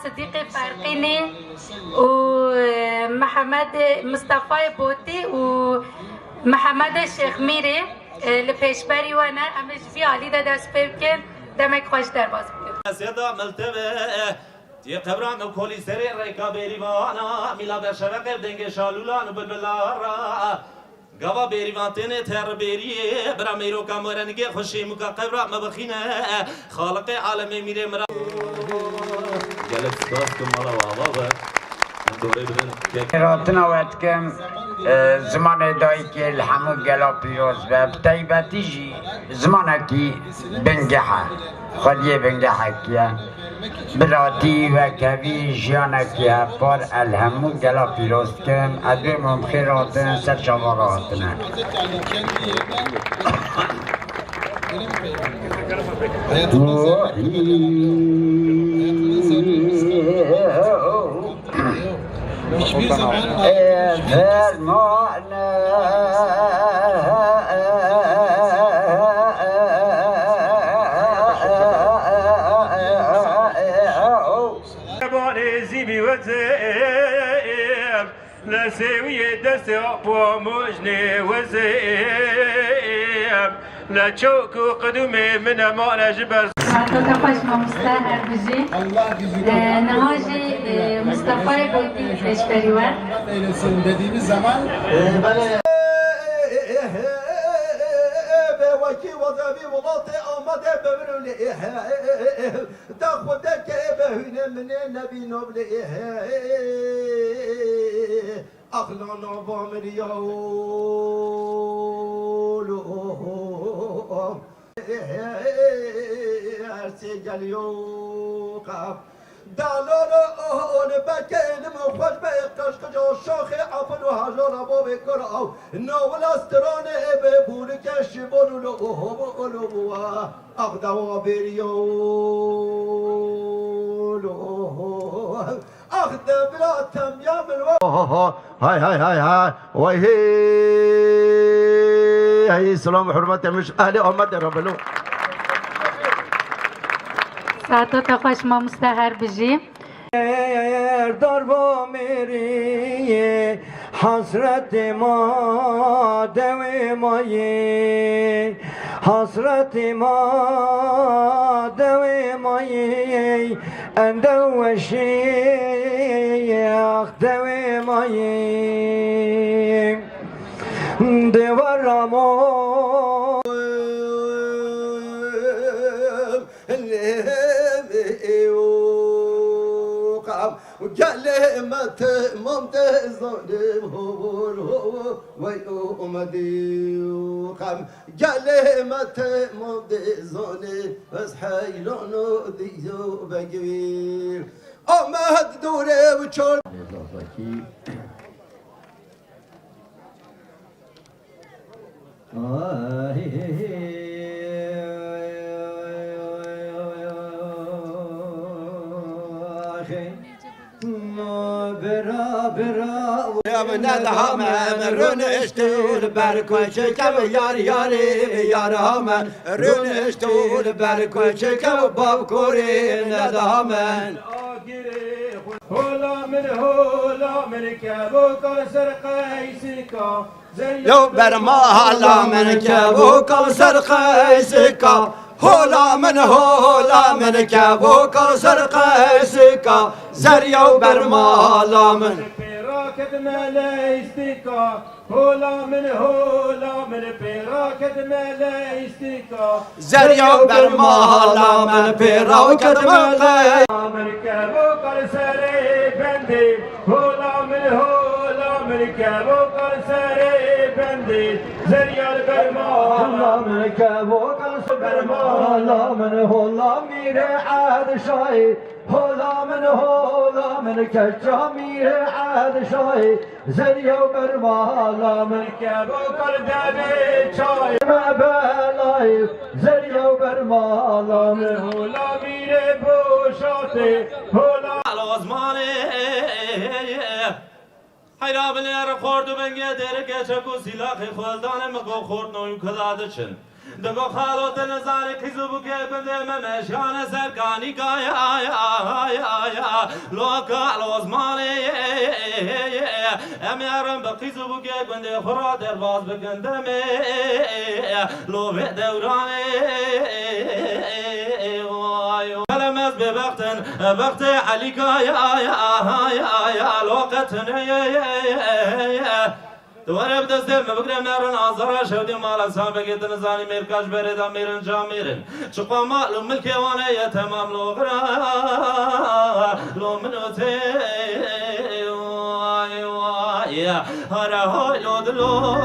صديق فرقيني ومحمد مصطفى بوتي ومحمد الشيخ ميري لپیشبری وانا امش في علی دا دست بکن دمک خوش در باز بکن سيدا ملتبه تي قبران وكولي سري ريكا بيريوانا ميلا بشرق دنگ شالولان بلبلارا گوا بيريوانتين تر بيري برا ميرو كامرنگي خوشي مكا قبرا مبخينه خالق عالم ميري مرا جلب ستاسكم مالا وابا دوره بدن راتنا وقت کم زمان دایی که الحمو گلا پیروز و بطیبتی جی زمان کی بنگحه خودی بنگحه کیا براتی و کوی جیانه کیا پر الحمو گلا پیروز کم ادوی ممخی راتن سر شما راتنه hiçbir zaman لسوية دستق ومجني وزيم لا تشوك قدومي من معنى جبر ساعتها خوش ما مستهر بجي نهاجي مصطفى بوتي پیشبری ور eylesin dediğimiz zaman وكي وظبي ولاطي أمد ببرولي تاخدك بهن من النبي نبلي أخلانا بامر يولو أرسي جليوقف دلال آن بکن مخوش به اقتاش کجا شاخ عفن و هجار با بکراو ناول استران به بور کش بولو اولو اقدوا بریولو اقدم بلا تم یامل هاي هاي هاي هاي وای هی سلام حرمت مش اهل آمد ربلو ساعتها خوش ما مستهر بجي دار با میری حسرت ما دوی مایی حسرت ما دوی مایی اندو شیخ دوی مایی دوار ما كلمة ممتاز ظالم هو ويؤمدي وقام كلمة ممتاز ظالم بس حيلون ديو بقبير أمد دوره وشور يا من الهم رون اشتول بركون شكم يار ياري يار هم رون اشتول بركون شكم باب كوري ندامن هولا من كابو كسر قيسكا يو برما هلا من كابو كسر قيسكا هولا من كابو كسر قيسكا زريو برما هلا من راكد ملايستيكا هولا من براكد ملايستيكا زريو برما هلا من براكد ملايستيكا من كابو كسري بندي هولا من كابو كسري بندي زريو برما هلا من كابو كسر برما هلا من هولا مير عاد شاي هولا من كجامير عاد شاي زريو برما هلا من كابو كردابي شاي ما بلاي زريو برما هلا من هولا مير بوشاتي هولا الازمانه hayra bilir kordu benge deri geçe ku silah xoldan mı go xort noyu kadadı çın دگو خالوت نزار کیزو بگه بنده ممشان سرکانی کایا لوکا لوزمانه امیارم بقیزو بگه بنده خورا در باز بگندم لو به دورانه کلمز به وقت علی کایا لوقتنه دواره بدستم بگرم نرن آزارا شودی مال انسان بگید نزانی میرکاش برد میرن جا میرن چقا معلوم ملکوانه یا تمام لغرا لو منوته هر های لو دلو